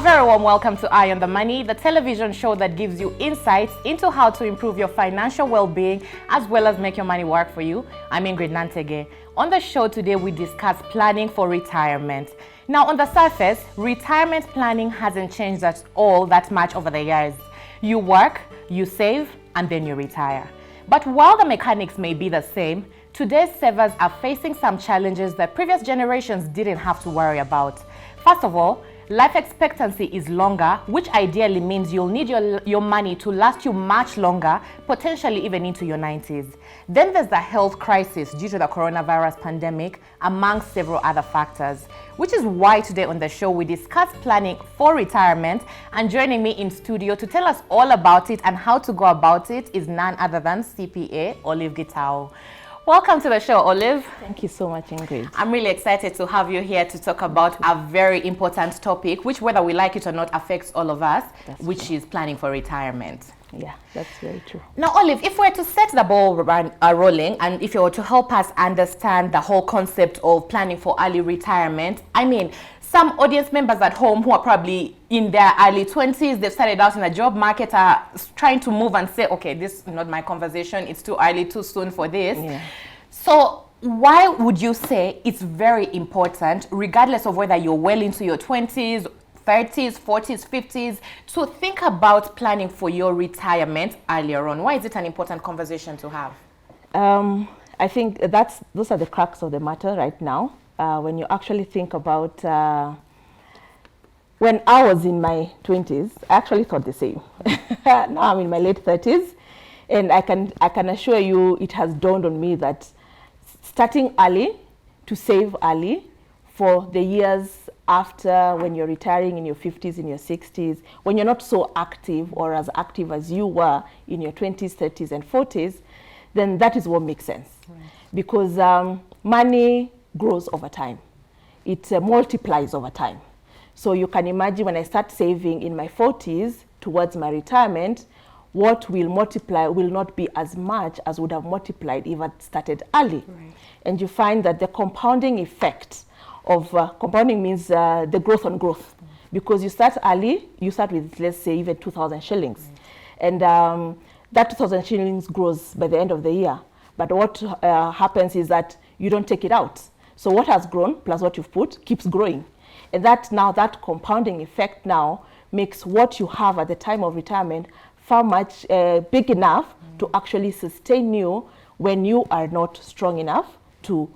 very warm welcome to Eye on the Money, the television show that gives you insights into how to improve your financial well-being as well as make your money work for you. I'm Ingrid Nantege. On the show today, we discuss planning for retirement. Now, on the surface, retirement planning hasn't changed at all that much over the years. You work, you save, and then you retire. But while the mechanics may be the same, today's savers are facing some challenges that previous generations didn't have to worry about. First of all, life expectancy is longer, which ideally means you'll need your money to last you much longer, potentially even into your 90s. Then there's the health crisis due to the coronavirus pandemic, among several other factors, which is why today on the show we discuss planning for retirement. And joining me in studio to tell us all about it and how to go about it is none other than CPA Olive Gitao. Welcome to the show, Olive. Thank you so much, Ingrid. I'm really excited to have you here to talk about a very important topic, which whether we like it or not affects all of us, which is planning for retirement. Yeah, that's very true. Now, Olive, if we were to set the ball rolling, and if you were to help us understand the whole concept of planning for early retirement, I mean, some audience members at home who are probably in their early 20s, they've started out in the job market, are trying to move and say, okay, this is not my conversation, it's too early, too soon for this. Yeah. So why would you say it's very important, regardless of whether you're well into your 20s, 30s, 40s, 50s, to think about planning for your retirement earlier on? Why is it an important conversation to have? I think those are the crux of the matter right now. When you actually think about when I was in my 20s, I actually thought the same. Now I'm in my late 30s, and I can assure you it has dawned on me that starting early to save early for the years after, when you're retiring in your 50s, in your 60s, when you're not so active or as active as you were in your 20s, 30s, and 40s, then that is what makes sense. Right. Because money grows over time. It multiplies over time. So you can imagine when I start saving in my 40s towards my retirement, what will multiply will not be as much as would have multiplied if I started early. Right. And you find that the compounding effect of compounding means the growth on growth. Because you start early, you start with, let's say, even 2,000 shillings. Right. And that 2,000 shillings grows by the end of the year. But what happens is that you don't take it out. So what has grown plus what you've put keeps growing. And that compounding effect now makes what you have at the time of retirement far much big enough to actually sustain you when you are not strong enough to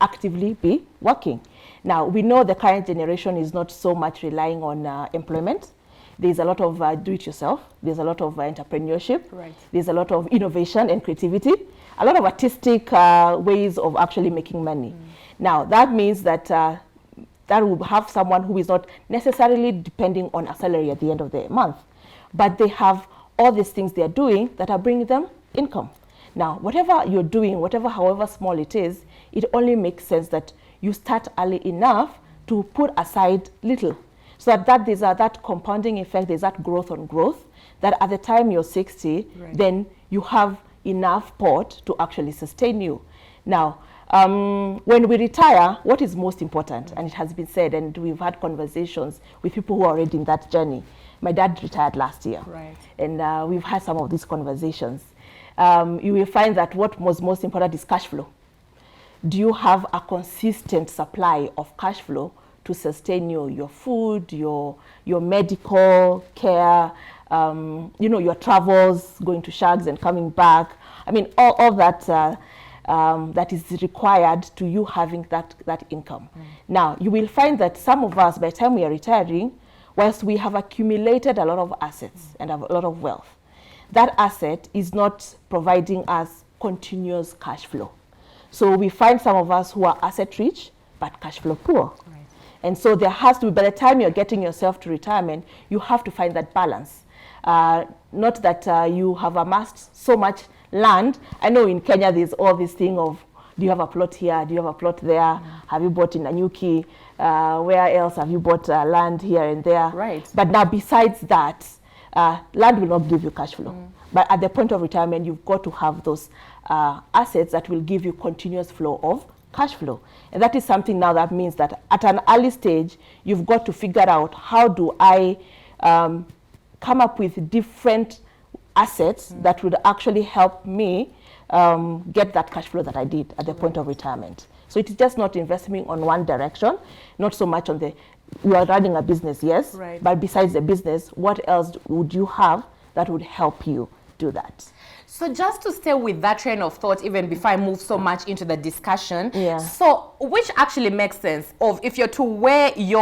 actively be working. Now, we know the current generation is not so much relying on employment. There's a lot of do-it-yourself. There's a lot of entrepreneurship. Right. There's a lot of innovation and creativity. A lot of artistic ways of actually making money. Now, that means that that will have someone who is not necessarily depending on a salary at the end of the month, but they have all these things they are doing that are bringing them income. Now, whatever you're doing, however small it is, it only makes sense that you start early enough to put aside little, so that there's that compounding effect, there's that growth on growth, that at the time you're 60, right, then you have enough pot to actually sustain you. Now, when we retire, what is most important, and it has been said, and we've had conversations with people who are already in that journey. My dad retired last year, right, and we've had some of these conversations. You will find that what was most important is cash flow. Do you have a consistent supply of cash flow to sustain your food, your medical care, your travels, going to shags and coming back? I mean, all that that is required to you having that income. Now, you will find that some of us, by the time we are retiring, whilst we have accumulated a lot of assets and a lot of wealth, that asset is not providing us continuous cash flow. So we find some of us who are asset rich, but cash flow poor. Right. And so there has to be, by the time you're getting yourself to retirement, you have to find that balance. Not that you have amassed so much land. I know in Kenya there's all this thing of, do you have a plot here? Do you have a plot there? Have you bought in Nanyuki? Where else have you bought land here and there? Right. But now besides that, land will not give you cash flow. But at the point of retirement, you've got to have those assets that will give you continuous flow of cash flow. And that is something now that means that at an early stage, you've got to figure out, how do I come up with different assets that would actually help me get that cash flow that I did at the point of retirement. So it is just not investing on one direction, not so much on you are running a business, yes, but besides the business, what else would you have that would help you do that? So just to stay with that train of thought, even before I move so much into the discussion, so which actually makes sense of if you're to where you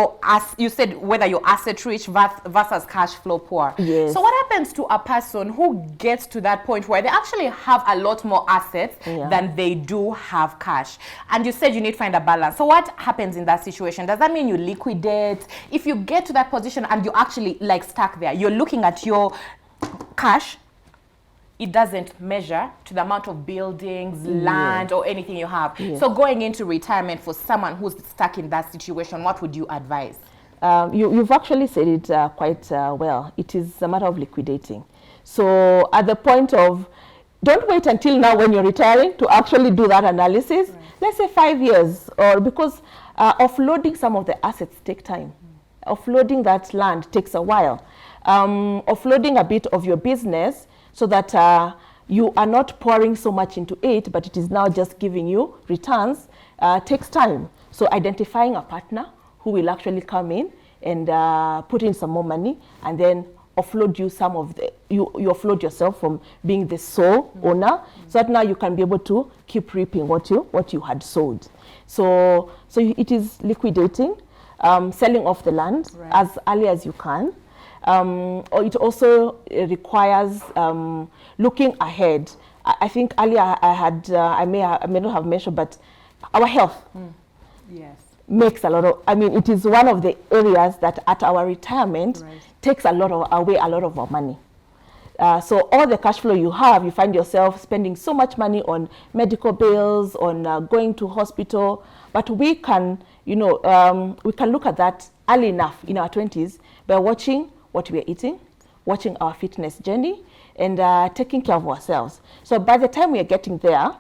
said whether you're asset rich versus cash flow poor. Yes. So what happens to a person who gets to that point where they actually have a lot more assets than they do have cash? And you said you need to find a balance. So what happens in that situation? Does that mean you liquidate? If you get to that position and you actually like stuck there, you're looking at your cash, it doesn't measure to the amount of buildings, land, or anything you have. So going into retirement for someone who's stuck in that situation, what would you advise? You've actually said it quite well. It is a matter of liquidating. So at the point of, don't wait until now when you're retiring to actually do that analysis. Let's say 5 years, or because offloading some of the assets take time. Offloading that land takes a while. Offloading a bit of your business so that you are not pouring so much into it, but it is now just giving you returns, takes time. So identifying a partner who will actually come in and put in some more money, and then offload you some of you offload yourself from being the sole owner, so that now you can be able to keep reaping what you had sowed. So it is liquidating, selling off the land as early as you can. Or it also requires looking ahead. I think earlier I may not have mentioned, but our health makes a lot of, it is one of the areas that at our retirement takes away a lot of our money. So all the cash flow you have, you find yourself spending so much money on medical bills, on going to hospital, but we can, we can look at that early enough in our 20s by watching what we are eating, watching our fitness journey, and taking care of ourselves. So by the time we are getting there,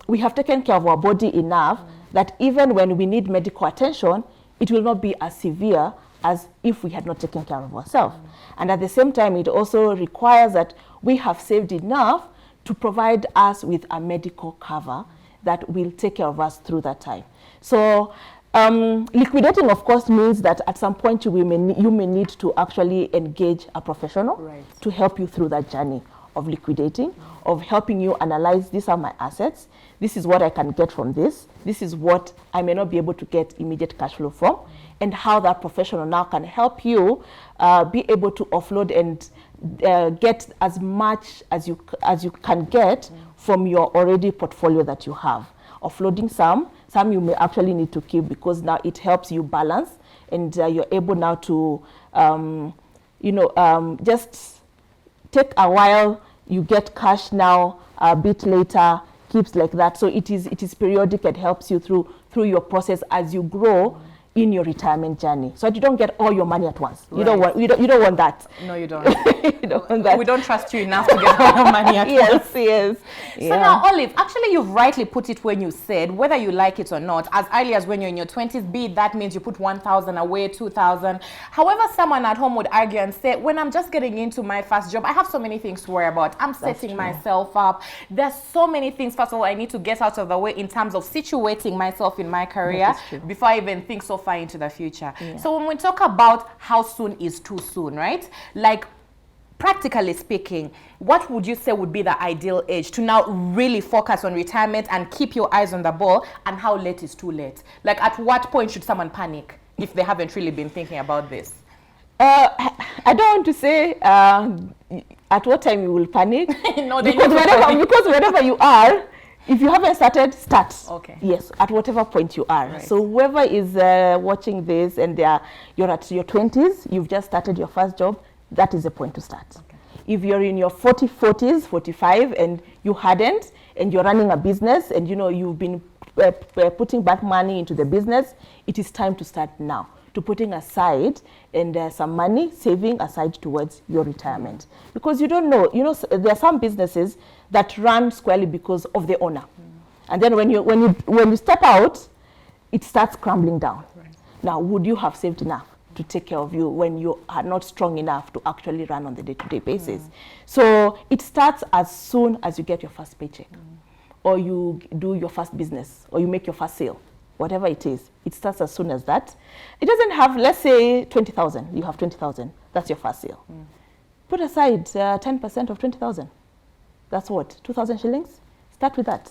we have taken care of our body enough that even when we need medical attention, it will not be as severe as if we had not taken care of ourselves. And at the same time, it also requires that we have saved enough to provide us with a medical cover that will take care of us through that time. So liquidating, of course, means that at some point you may need to actually engage a professional to help you through that journey of liquidating, of helping you analyze, these are my assets, this is what I can get from this is what I may not be able to get immediate cash flow from, and how that professional now can help you be able to offload and get as much as you can get from your already portfolio that you have. Offloading some you may actually need to keep, because now it helps you balance, and you're able now to just take a while, you get cash now, a bit later, keeps like that. So it is periodic and helps you through your process as you grow in your retirement journey, so that you don't get all your money at once. You don't want that. No, you don't. You don't want that. We don't trust you enough to get all your money at once. Yes. So now, Olive, actually you've rightly put it when you said, whether you like it or not, as early as when you're in your 20s, be it that means you put 1,000 away, 2,000. However, someone at home would argue and say, when I'm just getting into my first job, I have so many things to worry about. I'm setting myself up. There's so many things, first of all, I need to get out of the way in terms of situating myself in my career before I even think so far into the future. So when we talk about how soon is too soon, right? Like, practically speaking, what would you say would be the ideal age to now really focus on retirement and keep your eyes on the ball, and how late is too late? Like, at what point should someone panic if they haven't really been thinking about this? I don't want to say at what time you will panic. No, because wherever you are, if you haven't started, start. Okay. Yes, at whatever point you are. Right. So whoever is watching this and you're at your 20s, you've just started your first job, that is the point to start. Okay. If you're in your 40s, 45, and you hadn't, and you're running a business, and you've been putting back money into the business, it is time to start now, to putting aside and some money, saving aside towards your retirement. Because you don't know, there are some businesses that run squarely because of the owner. And then when you step out, it starts crumbling down. Right. Now, would you have saved enough to take care of you when you are not strong enough to actually run on the day-to-day basis? So it starts as soon as you get your first paycheck, or you do your first business, or you make your first sale, whatever it is. It starts as soon as that. It doesn't have, let's say 20,000, you have 20,000, that's your first sale. Put aside 10% of 20,000. That's what, 2,000 shillings? Start with that.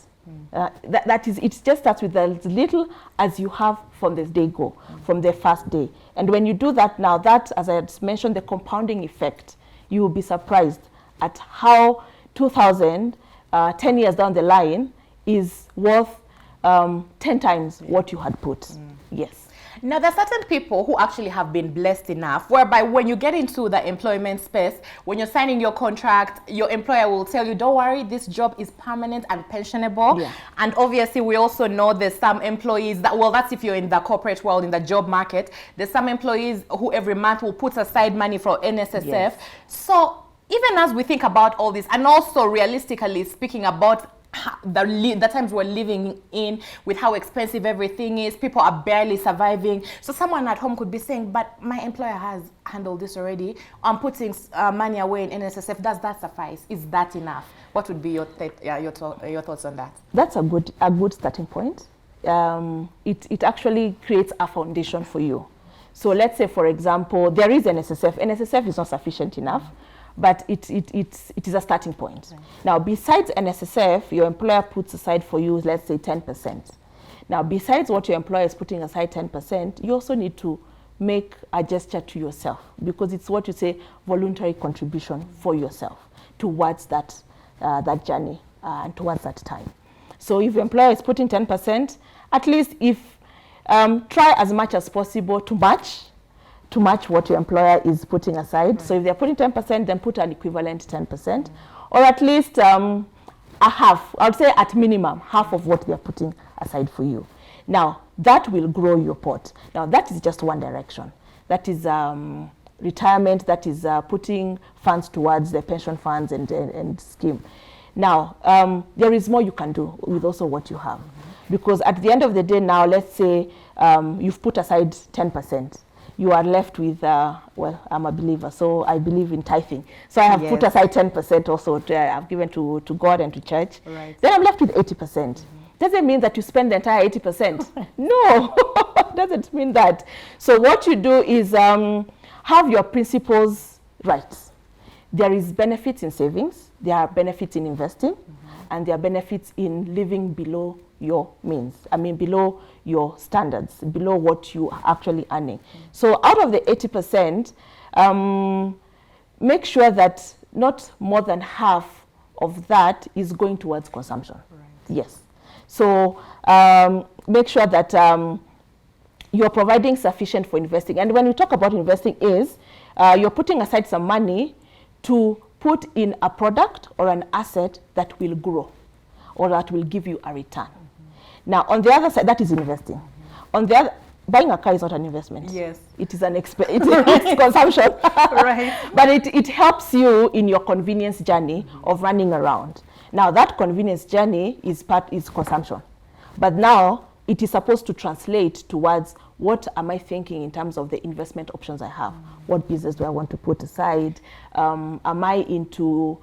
That is, it just starts with as little as you have from this day go, from the first day. And when you do that now, that, as I had mentioned, the compounding effect, you will be surprised at how 2,000, 10 years down the line, is worth 10 times what you had put. Yes. Now, there are certain people who actually have been blessed enough whereby when you get into the employment space, when you're signing your contract, your employer will tell you, don't worry, this job is permanent and pensionable. Yeah. And obviously, we also know there's some employees that, well, that's if you're in the corporate world, in the job market, there's some employees who every month will put aside money for NSSF. Yes. So even as we think about all this, and also realistically speaking about the times we're living in, with how expensive everything is, people are barely surviving. So someone at home could be saying, but my employer has handled this already. I'm putting money away in NSSF. Does that suffice? Is that enough? What would be your thoughts on that? That's a good starting point. It actually creates a foundation for you. So let's say, for example, there is NSSF. NSSF is not sufficient enough, but it is a starting point. Right. Now, besides NSSF, your employer puts aside for you, let's say 10%. Now, besides what your employer is putting aside 10%, you also need to make a gesture to yourself, because it's what you say, voluntary contribution for yourself towards that journey and towards that time. So if your employer is putting 10%, at least try as much as possible to match what your employer is putting aside. Right. So if they're putting 10%, then put an equivalent 10%, or at least a half. I would say at minimum, half of what they're putting aside for you. Now, that will grow your pot. Now, that is just one direction. That is retirement, that is putting funds towards the pension funds and scheme. Now, there is more you can do with also what you have. Because at the end of the day now, let's say you've put aside 10%. You are left with, well, I'm a believer, so I believe in tithing. So I have put aside 10% also. I've given to God and to church. Right. Then I'm left with 80%. Doesn't mean that you spend the entire 80%. No, doesn't mean that. So what you do is have your principles right. There is benefits in savings. There are benefits in investing. And there are benefits in living below your means. I mean, below your standards, below what you are actually earning. So out of the 80%, make sure that not more than half of that is going towards consumption. Right. Yes. So make sure that you're providing sufficient for investing. And when we talk about investing you're putting aside some money to put in a product or an asset that will grow or that will give you a return. Now, on the other side, that is investing. On the other, buying a car is not an investment. Yes. It is it's consumption. Right. But it helps you in your convenience journey of running around. Now, that convenience journey is consumption. But now, it is supposed to translate towards what am I thinking in terms of the investment options I have? What business do I want to put aside? Am I into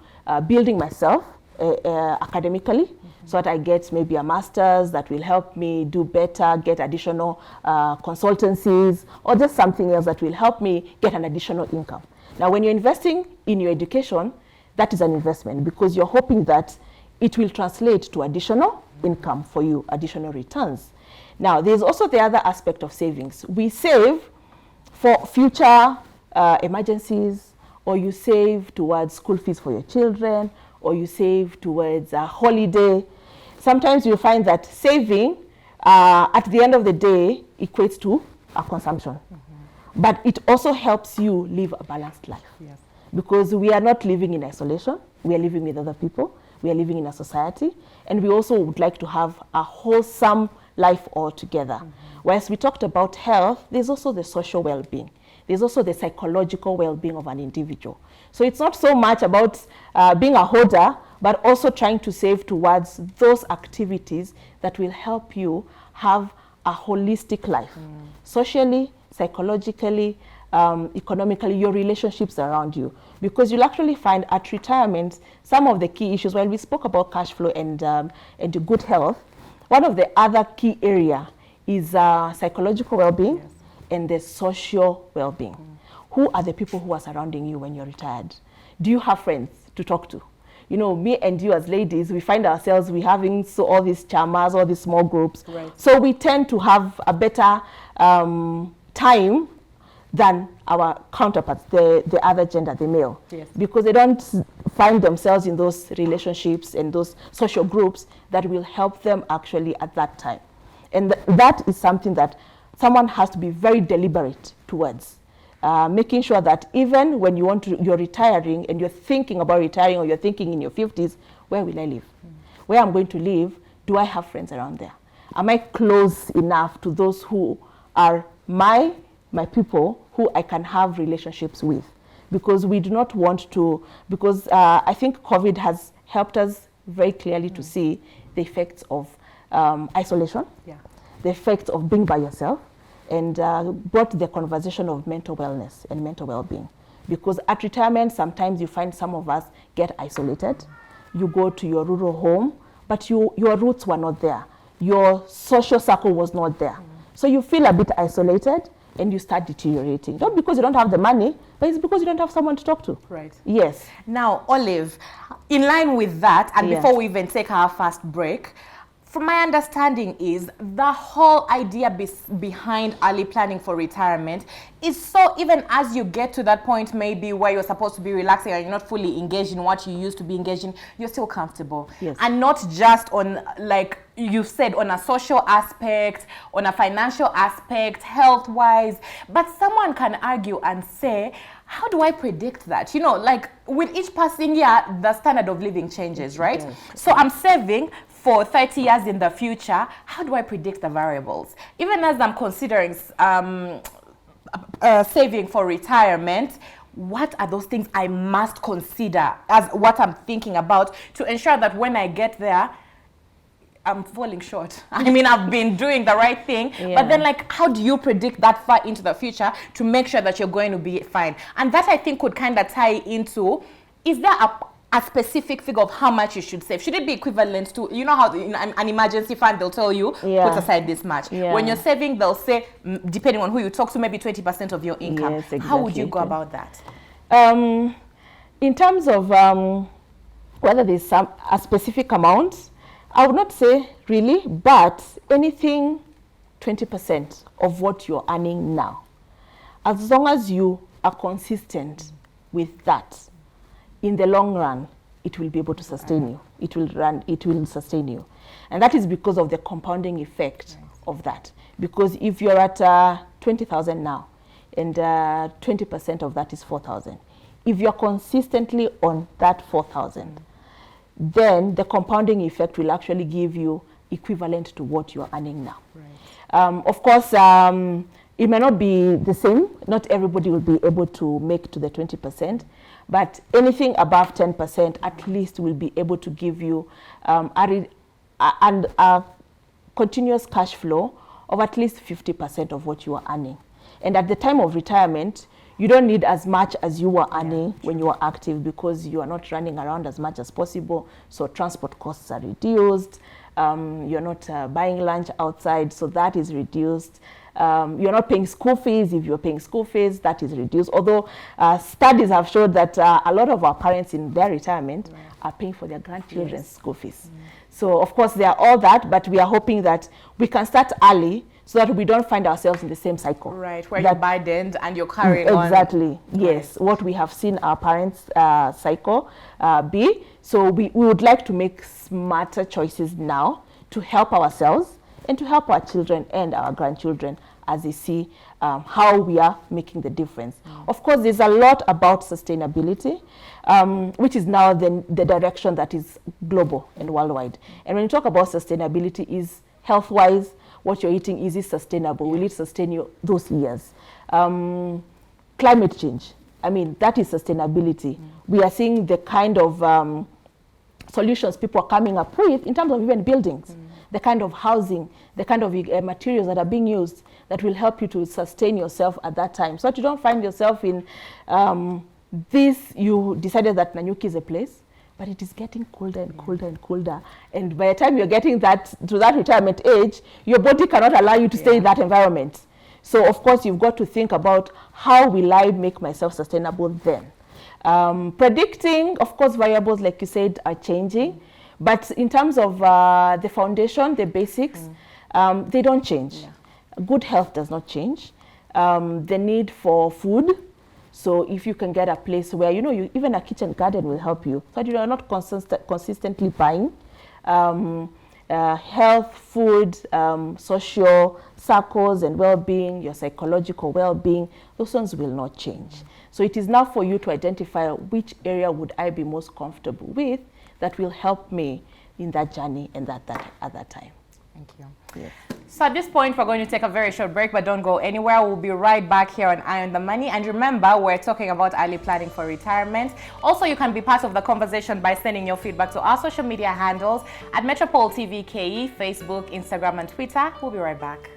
building myself academically so that I get maybe a master's that will help me do better, get additional consultancies, or just something else that will help me get an additional income? Now, when you're investing in your education, that is an investment because you're hoping that it will translate to additional income for you, additional returns. Now, there's also the other aspect of savings. We save for future emergencies, or you save towards school fees for your children, or you save towards a holiday. Sometimes you find that saving at the end of the day equates to a consumption. But it also helps you live a balanced life. Yes. Because we are not living in isolation. We are living with other people. We are living in a society. And we also would like to have a wholesome life altogether. Whereas we talked about health, there's also the social well-being. There's also the psychological well-being of an individual. So it's not so much about being a hoarder, but also trying to save towards those activities that will help you have a holistic life, socially, psychologically, economically, your relationships around you. Because you'll actually find at retirement, some of the key issues, while we spoke about cash flow and good health, one of the other key area is psychological well-being and the social well-being. Who are the people who are surrounding you when you're retired? Do you have friends to talk to? You know, me and you as ladies, we find ourselves, we having all these chamas, all these small groups. Right. So we tend to have a better time than our counterparts, the other gender, the male. Yes. Because they don't find themselves in those relationships and those social groups that will help them actually at that time. And that is something that someone has to be very deliberate towards. Making sure that even when you're retiring and you're thinking about retiring, or you're thinking in your 50s, where will I live? Where I'm going to live, do I have friends around there? Am I close enough to those who are my people who I can have relationships with? Because we do not want to, because I think COVID has helped us very clearly to see the effects of isolation, the effects of being by yourself, and brought the conversation of mental wellness and mental well-being. Because at retirement, sometimes you find some of us get isolated. You go to your rural home, but your roots were not there. Your social circle was not there. So you feel a bit isolated and you start deteriorating. Not because you don't have the money, but it's because you don't have someone to talk to. Right. Yes. Now, Olive, in line with that, and before we even take our first break, from my understanding is the whole idea behind early planning for retirement is so even as you get to that point maybe where you're supposed to be relaxing and you're not fully engaged in what you used to be engaged in, you're still comfortable. Yes. And not just on, like you said, on a social aspect, on a financial aspect, health-wise, but someone can argue and say, how do I predict that? You know, like with each passing year, the standard of living changes, right? Yes. So I'm saving for 30 years in the future. How do I predict the variables? Even as I'm considering saving for retirement, what are those things I must consider as what I'm thinking about to ensure that when I get there, I'm falling short? I mean, I've been doing the right thing, but then like, how do you predict that far into the future to make sure that you're going to be fine? And that I think could kind of tie into, is there a specific figure of how much you should save? Should it be equivalent to, you know how in an emergency fund, they'll tell you, put aside this much. When you're saving, they'll say, depending on who you talk to, maybe 20% of your income. Yes, exactly. How would you go about that? In terms of whether there's a specific amount, I would not say really, but anything 20% of what you're earning now, as long as you are consistent with that, in the long run, it will be able to sustain you. It will sustain you. And that is because of the compounding effect of that. Because if you're at 20,000 now, and 20% of that is 4,000, if you're consistently on that 4,000, then the compounding effect will actually give you equivalent to what you're earning now. Right. Of course, it may not be the same. Not everybody will be able to make to the 20%, but anything above 10% at least will be able to give you a continuous cash flow of at least 50% of what you are earning. And at the time of retirement, you don't need as much as you were earning when you were active, because you are not running around as much as possible. So transport costs are reduced. You're not buying lunch outside, so that is reduced. You're not paying school fees. If you're paying school fees, that is reduced. Although studies have showed that a lot of our parents in their retirement are paying for their grandchildren's school fees. So of course, there are all that, but we are hoping that we can start early so that we don't find ourselves in the same cycle. Right, where you're burdened and you're carrying on. Exactly, yes. What we have seen our parents' cycle be. So we would like to make smarter choices now to help ourselves and to help our children and our grandchildren as they see how we are making the difference. Of course, there's a lot about sustainability, which is now the direction that is global and worldwide. And when you talk about sustainability, is health-wise, what you're eating, is it sustainable? Will it sustain you those years? Climate change, I mean, that is sustainability. We are seeing the kind of solutions people are coming up with in terms of even buildings, the kind of housing, the kind of materials that are being used that will help you to sustain yourself at that time. So that you don't find yourself in you decided that Nanyuki is a place, but it is getting colder and colder and colder. And by the time you're getting to that retirement age, your body cannot allow you to stay in that environment. So of course, you've got to think about how will I make myself sustainable then. Predicting, of course, variables, like you said, are changing. But in terms of the foundation, the basics, they don't change. Yeah. Good health does not change. The need for food. So if you can get a place where, even a kitchen garden will help you. So you are not consistently buying. Health, food, social circles and well-being, your psychological well-being, those ones will not change. So it is now for you to identify which area would I be most comfortable with that will help me in that journey and at that time. Thank you. Yes. So at this point, we're going to take a very short break, but don't go anywhere. We'll be right back here on Eye on the Money. And remember, we're talking about early planning for retirement. Also, you can be part of the conversation by sending your feedback to our social media handles at Metropole TV KE, Facebook, Instagram, and Twitter. We'll be right back.